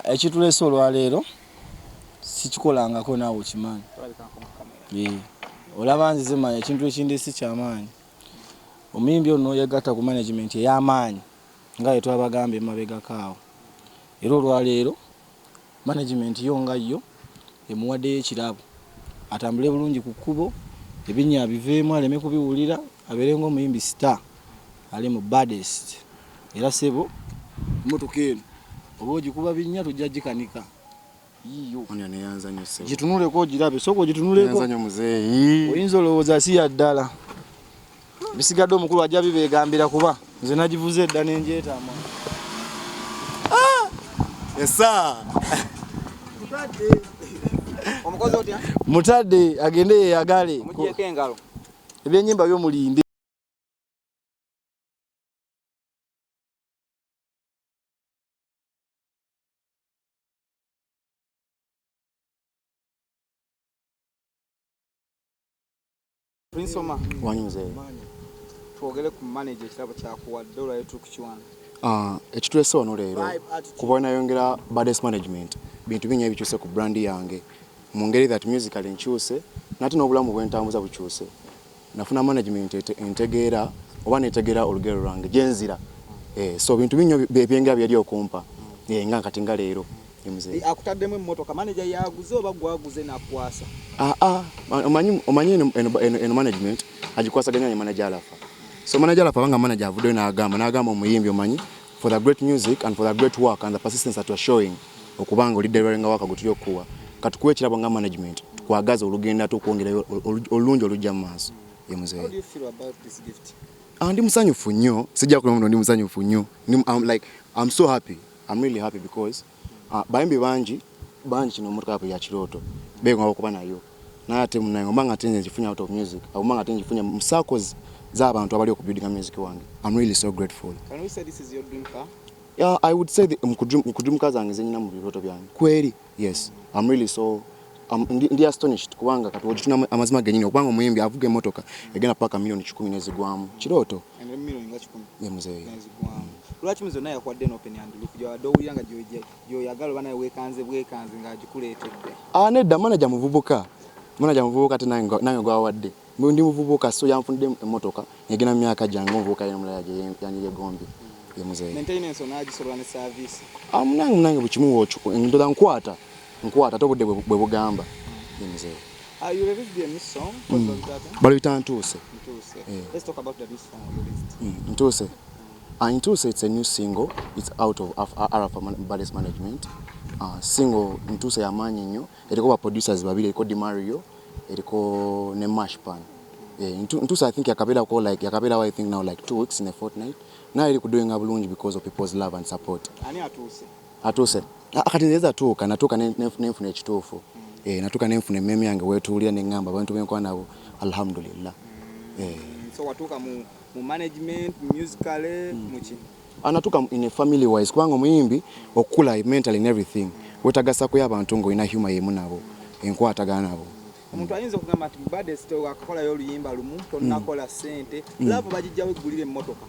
ekitulese olwaleero sikikolangako naawe okimanyi. Olaba nzize manya ekintu ekindi si kyamaanyi. Omuyimbi ono yegatta ku management ey'amaanyi nga bwe twabagamba emabegako awo. Era olwaleero management yo nga yo emuwaddeyo ekirabo atambule bulungi ku kkubo, ebinnya abiveemu aleme kubiwulira, abeere ng'omuyimbi star ali mu baddest. Era sebo emmotoka eno oba ogikuba binnya tujja gikanika. Gitunuleko ogirabe, sooka ogitunuleko. Oyinza olowooza si ya ddala. Bisigadde omukulu ajja bibeegambira kuba nze nagivuze edda n'enjeetama. Esa omukozi otya? Mutadde agende yeyagale. Mugyeko engalo. Ebyennyimba by'omulinde. Prince Oma wanyuze. Twogere ku manager ekirabo kyakuwadde olwayo tukukiwana. Ekitulese wano leero kuba nayongera baddest management bintu binnya ebikyuse ku brand yange mu ngeri that musically nkyuse nate n'obulamu bw'entambuza bukyuse. Nafuna management entegeera oba netegeera olugero lwange gyenzira. So bintu binnyo byengera byali okumpa nga kati nga leero emuze. Akutaddemu emmotoka manager yaguze oba gwaguze nakwasa? Omanyi eno management agikwasaganya ne manager Arafat. So manager Arafat banga manager avuddeyo n'agamba omuyimbi omanyi for the great music and for the great work and the persistence that you are showing okubanga oli delivering waka gutuli okuwa katukuwe ekirabo nga management tukwagaza olugenda tukwongerayo olungi olujja mu maaso yemuze. How do you feel about this gift? Ndi musanyufu nnyo, sijja kulomba ndi musanyufu nnyo. I'm so happy. I'm really happy because bayimbi bangi kino mmotoka yapo ya kirooto beegomba okuba nayo nate munayo mbanga tenze njifunya out of music mbanga tenze njifunya mu circles z'abantu abali okubuildinga music wange. I'm really so grateful. Can we say this is your dream car? Yeah, I would say mukudream car zange zenyina mu birooto byange kweri. Yes, I'm really so ndi astonished kubanga kati ogituna amazima genyini okubanga omuyimbi avuga emmotoka egenda paka milioni 10 nezigwamu kirooto. Milioni nga 10 yemuze nezigwamu. Lwaki muzonna yakwadde n'open hand look gyawadde owulira nga gyoyagala oba naye weekanze nga agikuleetedde? Nedda manager muvubuka te nange gwawadde ndi muvubuka so yanfunidde emmotoka egenda mu myaka gyange omuvubuka yemulala yanyegombye yemuze. Maintenance onagisobola ne service? Munange bukimu wokyo ndola nkwata ate obudde bwe bugamba yemuze. You released a new song? Baluyita Ntuuse. Let's talk about the new song you released. Ntuuse. Ntuuse, it's a new single. It's out of Arafat Baddest Management. Single Ntuuse yamanyi nnyo. Eriko ba producers babiri, eriko Di Mario, eriko ne Mashpan. Ntuuse I think yakabera I think now like 2 weeks in a fortnight. Now eri kudoinga bulungi because of people's love and support. Ani atuuse? Atuuse. Akati nzeza natuuka nenfuna ekituufu. Natuuka nenfuna emmeme yange wetuulira neŋŋamba abantu benkola nabo alhamdulillah. So watuuka mu management, musically, muchi? Anatuuka in a family wise kubanga omuyimbi okukula mentally and everything wetagasako y'abantu ng'olina humor yemu nabo enkwatagana nabo. Omuntu ayinza okugamba nti baddest akakolayo oluyimba lumu tonnakola ssente lava bagijjawo eggulira emmotoka.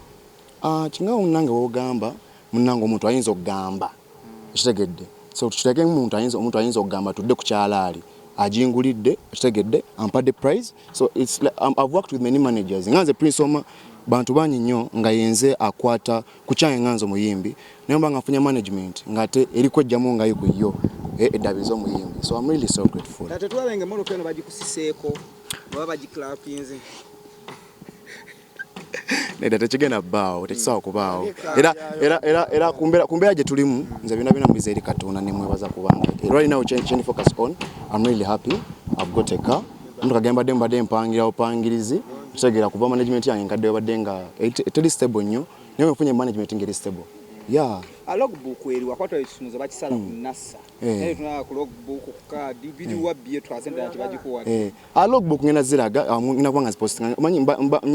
Kingawo munange w'ogamba munange omuntu ayinza okugamba ekitegedde. So tukireke omuntu ayinza okugamba tudde ku kyalaali ajingulidde ekitegedde ampadde price. So it's like, I've worked with many managers nganze Prince Oma bantu banyi nnyo nga yenze akwata kukyange nganze omuyimbi naye mba nga nfunye management ngate eri kwejjamu nga yo eddabiza omuyimbi. So I'm really so grateful. Tetulabenge emmotoka eno bagikusiseeko baba bagiklapinze. Nedda tekigenda bbaawo tekisawa kubaawo era kumbeera gye tulimu nze byonna mubiza eri Katonda ne mwebaza kubanga right now change focus on. I'm really happy. I've got a car. Mtu kagamba mbadde mpangira opangirizi tutegeera kuva management yange nkadde badde nga eteri stable nnyo naye mfunye management ngeri stable. Yeah. A logbook eri wakwatwa ekisunuzo bakisala ku nassa. Naye tunala ku logbook ku card bidi wabbiye twasente ati bagikuwadde. A logbook ngena ziraga ngina kubanga posting manyi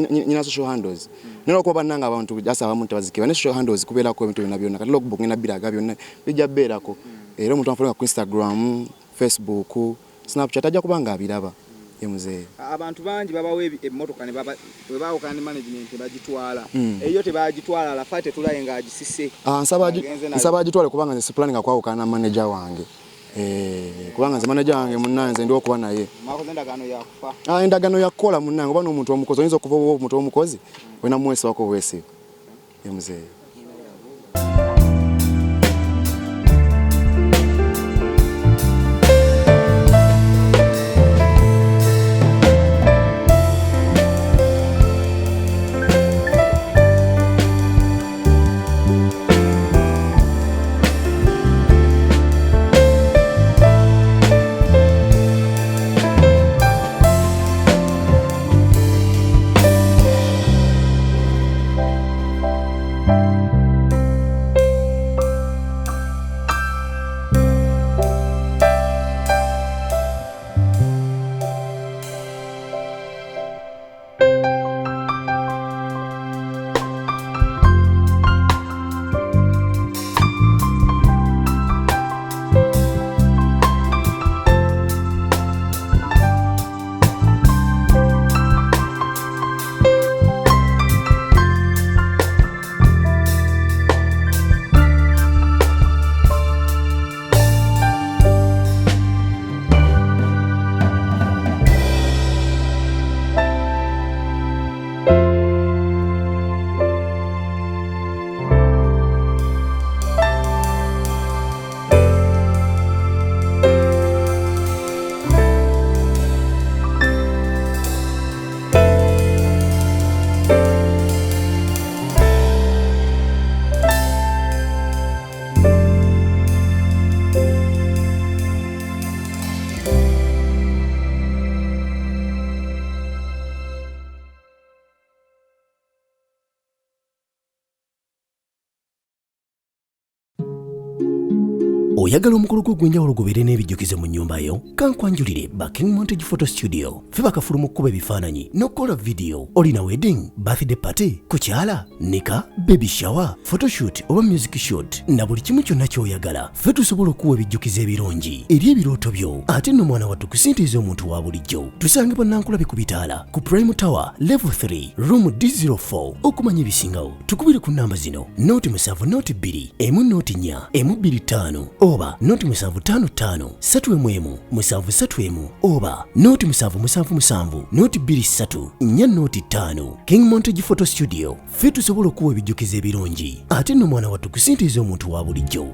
nyina social handles. Nero kuba bannanga abantu jasa abamu tebazikiba ne social handles kubeerako ebintu byonna byonna kati logbook ngena biraga byonna bijja beerako. Era omuntu anfulanga ku Instagram, Facebook, Snapchat ajja kubanga abiraba. Mzee. Abantu bangi babawe emmotoka ne baba bwe baawukana ne management bagitwala. Eyo tebagitwala Arafat tulaye nga agisise. Nsaba agitwale kubanga nze planning akwawukana na manager wange. Kubanga nze manager wange munnanze ndi okuba naye. Makoze endagaano yakufa. Endagaano yakola munnange oba n'omuntu omukozi oyinza okuva omuntu omukozi wena mwesi wako wesi. Mzee. Oyagala omukolo gw'enjawulo gubeere n'ebijjukizo mu nnyumba yo kankwanjulire ba King Montage Photo Studio fe bakafuluma okukuba ebifaananyi n'okukola video. Olina wedding, birthday party, kukyala, nika, baby shower, photoshoot oba music shoot na buli kimu kyonna ky'oyagala fe tusobola okuwa ebijjukizo ebirungi eri ebirooto byo ate nno mwana wattu kusintiiza omuntu wa bulijjo. Tusange bannankulabe ku bitaala ku Prime Tower Level 3 Room D04. Okumanya ebisingawo tukubire ku nnamba zino noti 7 noti 2 emu noti 4 emu 25 oba noti 755 3 731 oba noti 777 noti 23 4 noti 5. King Montage Photo Studio fe tusobola okuwa ebijjukizo ebirungi ate nno mwana wattu kusintiiza omuntu wa bulijjo.